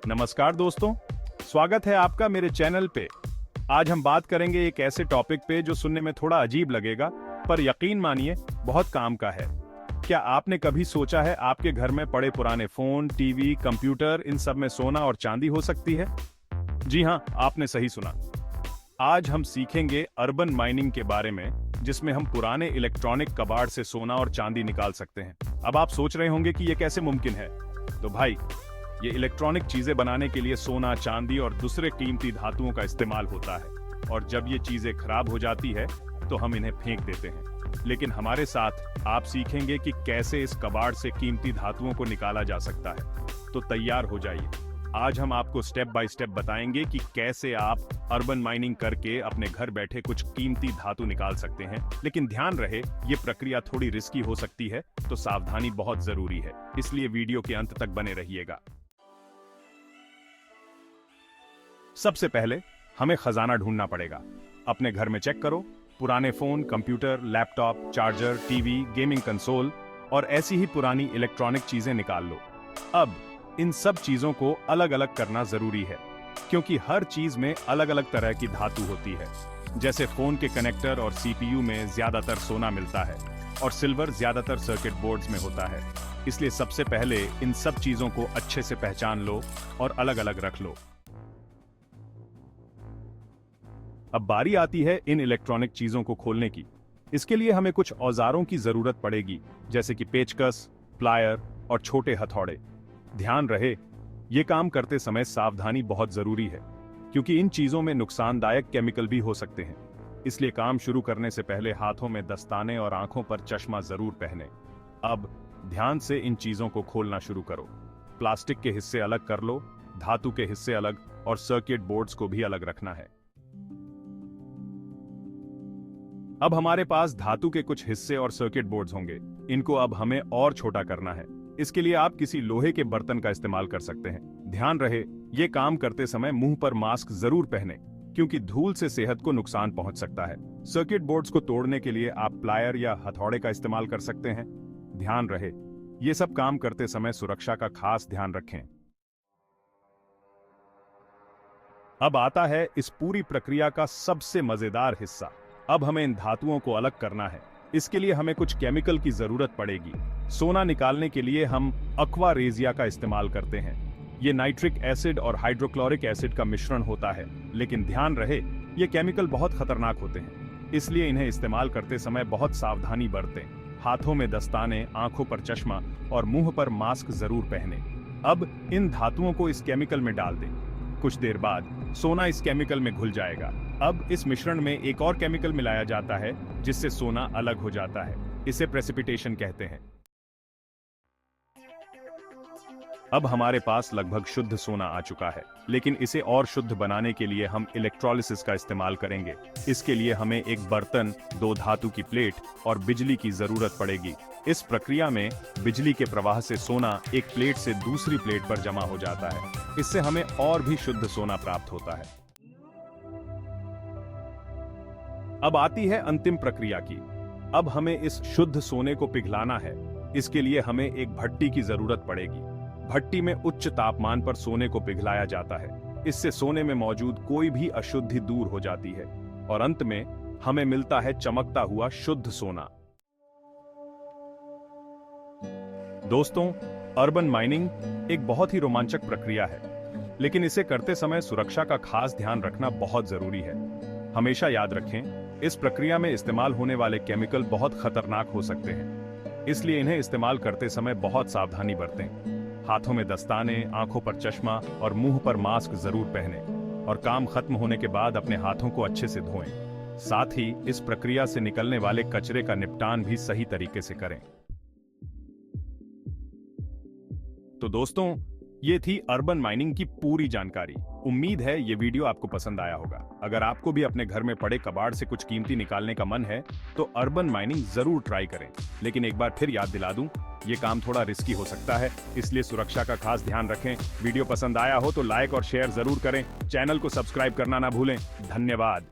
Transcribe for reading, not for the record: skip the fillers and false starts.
नमस्कार दोस्तों, स्वागत है आपका मेरे चैनल पे। आज हम बात करेंगे एक ऐसे टॉपिक पे जो सुनने में थोड़ा अजीब लगेगा, पर यकीन मानिए बहुत काम का है। क्या आपने कभी सोचा है आपके घर में पड़े पुराने फोन, टीवी, कंप्यूटर, इन सब में सोना और चांदी हो सकती है? जी हाँ, आपने सही सुना। आज हम सीखेंगे अर्बन माइनिंग के बारे में, जिसमें हम पुराने इलेक्ट्रॉनिक कबाड़ से सोना और चांदी निकाल सकते हैं। अब आप सोच रहे होंगे कि ये कैसे मुमकिन है। तो भाई, ये इलेक्ट्रॉनिक चीजें बनाने के लिए सोना, चांदी और दूसरे कीमती धातुओं का इस्तेमाल होता है, और जब ये चीजें खराब हो जाती है तो हम इन्हें फेंक देते हैं। लेकिन हमारे साथ आप सीखेंगे कि कैसे इस कबाड़ से कीमती धातुओं को निकाला जा सकता है। तो तैयार हो जाइए। आज हम आपको स्टेप बाय स्टेप बताएंगे कि कैसे आप अर्बन माइनिंग करके अपने घर बैठे कुछ कीमती धातु निकाल सकते हैं। लेकिन ध्यान रहे, ये प्रक्रिया थोड़ी रिस्की हो सकती है, तो सावधानी बहुत जरूरी है। इसलिए वीडियो के अंत तक बने रहिएगा। सबसे पहले हमें खजाना ढूंढना पड़ेगा। अपने घर में चेक करो, पुराने phone, computer, laptop, charger, TV, gaming console और ऐसी ही पुरानी इलेक्ट्रॉनिक चीजें निकाल लो। अब इन सब चीजों को अलग अलग करना जरूरी है, क्योंकि हर चीज में अलग अलग तरह की धातु होती है। जैसे फोन के कनेक्टर और सीपीयू में ज्यादातर सोना मिलता है और सिल्वर ज्यादातर सर्किट बोर्ड्स में होता है। इसलिए सबसे पहले इन सब चीजों को अच्छे से पहचान लो और अलग अलग रख लो। अब बारी आती है इन इलेक्ट्रॉनिक चीजों को खोलने की। इसके लिए हमें कुछ औजारों की जरूरत पड़ेगी, जैसे कि पेचकस, प्लायर और छोटे हथौड़े। ध्यान रहे, ये काम करते समय सावधानी बहुत जरूरी है, क्योंकि इन चीजों में नुकसानदायक केमिकल भी हो सकते हैं। इसलिए काम शुरू करने से पहले हाथों में दस्ताने और आंखों पर चश्मा जरूर पहने। अब ध्यान से इन चीजों को खोलना शुरू करो। प्लास्टिक के हिस्से अलग कर लो, धातु के हिस्से अलग, और सर्किट बोर्ड्स को भी अलग रखना है। अब हमारे पास धातु के कुछ हिस्से और सर्किट बोर्ड्स होंगे। इनको अब हमें और छोटा करना है। इसके लिए आप किसी लोहे के बर्तन का इस्तेमाल कर सकते हैं। ध्यान रहे, ये काम करते समय मुंह पर मास्क जरूर पहने, क्योंकि धूल से सेहत को नुकसान पहुंच सकता है। सर्किट बोर्ड्स को तोड़ने के लिए आप प्लायर या हथौड़े का इस्तेमाल कर सकते हैं। ध्यान रहे, ये सब काम करते समय सुरक्षा का खास ध्यान रखें। अब आता है इस पूरी प्रक्रिया का सबसे मजेदार हिस्सा। अब हमें इन धातुओं को अलग करना है। इसके लिए हमें कुछ केमिकल की जरूरत पड़ेगी। सोना निकालने के लिए हम अक्वा रेजिया का इस्तेमाल करते हैं। ये नाइट्रिक एसिड और हाइड्रोक्लोरिक एसिड का मिश्रण होता है, लेकिन ध्यान रहे, ये केमिकल बहुत खतरनाक होते हैं। इसलिए इन्हें इस्तेमाल करते समय बहुत सावधानी बरतें। हाथों में दस्ताने, आंखों पर चश्मा और मुंह पर मास्क जरूर पहने। अब इन धातुओं को इस केमिकल में डाल दें। कुछ देर बाद सोना इस केमिकल में घुल जाएगा। अब इस मिश्रण में एक और केमिकल मिलाया जाता है, जिससे सोना अलग हो जाता है। इसे प्रेसिपिटेशन कहते हैं। अब हमारे पास लगभग शुद्ध सोना आ चुका है, लेकिन इसे और शुद्ध बनाने के लिए हम इलेक्ट्रोलिसिस का इस्तेमाल करेंगे। इसके लिए हमें एक बर्तन, 2 धातु की प्लेट और बिजली की जरूरत पड़ेगी। इस प्रक्रिया में बिजली के प्रवाह से सोना एक प्लेट से दूसरी प्लेट पर जमा हो जाता है। इससे हमें और भी शुद्ध सोना प्राप्त होता है। अब आती है अंतिम प्रक्रिया की। अब हमें इस शुद्ध सोने को पिघलाना है। इसके लिए हमें एक भट्टी की जरूरत पड़ेगी। भट्टी में उच्च तापमान पर सोने को पिघलाया जाता है। इससे सोने में मौजूद कोई भी अशुद्धि दूर हो जाती है और अंत में हमें मिलता है चमकता हुआ शुद्ध सोना। दोस्तों, अर्बन माइनिंग एक बहुत ही रोमांचक प्रक्रिया है, लेकिन इसे करते समय सुरक्षा का खास ध्यान रखना बहुत जरूरी है। हमेशा याद रखें, इस प्रक्रिया में इस्तेमाल होने वाले केमिकल बहुत खतरनाक हो सकते हैं। इसलिए इन्हें इस्तेमाल करते समय बहुत सावधानी बरतें। हाथों में दस्ताने, आंखों पर चश्मा और मुंह पर मास्क जरूर पहनें, और काम खत्म होने के बाद अपने हाथों को अच्छे से धोएं। साथ ही इस प्रक्रिया से निकलने वाले कचरे का निपटान भी सही तरीके से करें। तो दोस्तों, ये थी अर्बन माइनिंग की पूरी जानकारी। उम्मीद है ये वीडियो आपको पसंद आया होगा। अगर आपको भी अपने घर में पड़े कबाड़ से कुछ कीमती निकालने का मन है, तो अर्बन माइनिंग जरूर ट्राई करें। लेकिन एक बार फिर याद दिला दूं, ये काम थोड़ा रिस्की हो सकता है, इसलिए सुरक्षा का खास ध्यान रखें। वीडियो पसंद आया हो तो लाइक और शेयर जरूर करें। चैनल को सब्सक्राइब करना ना भूलें। धन्यवाद।